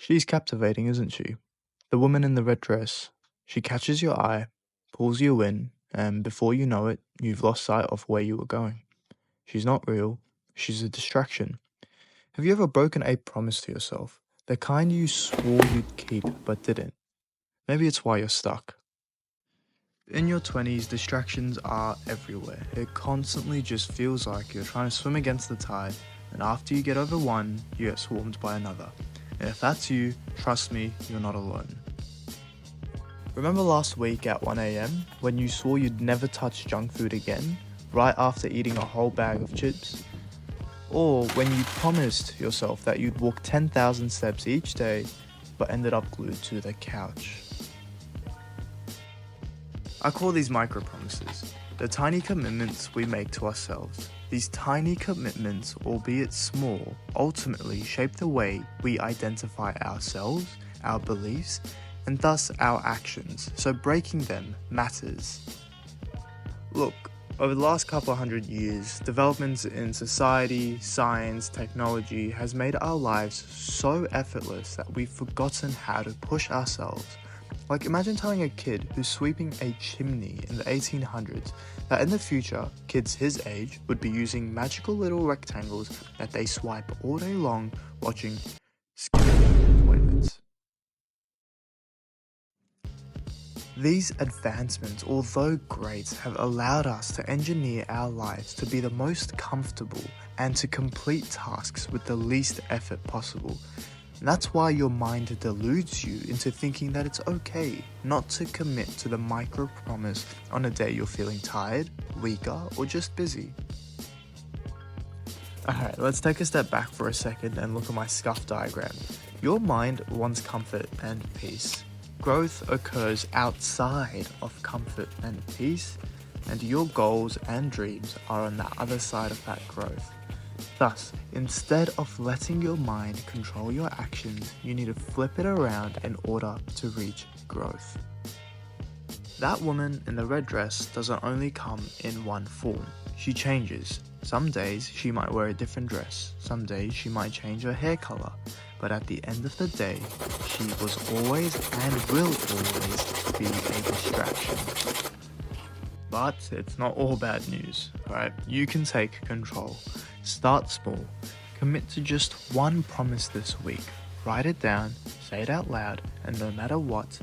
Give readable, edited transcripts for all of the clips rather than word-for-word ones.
She's captivating, isn't she? The woman in the red dress. She catches your eye, pulls you in, and before you know it, you've lost sight of where you were going. She's not real, she's a distraction. Have you ever broken a promise to yourself? The kind you swore you'd keep but didn't. Maybe it's why you're stuck. In your 20s, distractions are everywhere. It constantly just feels like you're trying to swim against the tide, and after you get over one, you get swarmed by another. And if that's you, trust me, you're not alone. Remember last week at 1 a.m. when you swore you'd never touch junk food again, right after eating a whole bag of chips? Or when you promised yourself that you'd walk 10,000 steps each day, but ended up glued to the couch? I call these micro promises, the tiny commitments we make to ourselves. These tiny commitments, albeit small, ultimately shape the way we identify ourselves, our beliefs, and thus our actions, so breaking them matters. Look, over the last couple hundred years, developments in society, science, technology has made our lives so effortless that we've forgotten how to push ourselves. Like, imagine telling a kid who's sweeping a chimney in the 1800s that in the future, kids his age would be using magical little rectangles that they swipe all day long watching skipping toilets. These advancements, although great, have allowed us to engineer our lives to be the most comfortable and to complete tasks with the least effort possible. And that's why your mind deludes you into thinking that it's okay not to commit to the micro promise on a day you're feeling tired, weaker, or just busy. Alright, let's take a step back for a second and look at my scuff diagram. Your mind wants comfort and peace. Growth occurs outside of comfort and peace, and your goals and dreams are on the other side of that growth. Thus, instead of letting your mind control your actions, you need to flip it around in order to reach growth. That woman in the red dress doesn't only come in one form. She changes. Some days she might wear a different dress. Some days she might change her hair color. But at the end of the day, she was always and will always be a distraction. But it's not all bad news, alright? You can take control. Start small. Commit to just one promise this week. Write it down, say it out loud, and no matter what,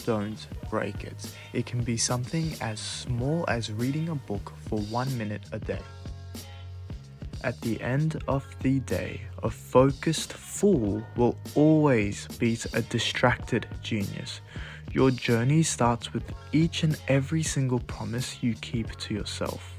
don't break it. It can be something as small as reading a book for 1 minute a day. At the end of the day, a focused fool will always beat a distracted genius. Your journey starts with each and every single promise you keep to yourself.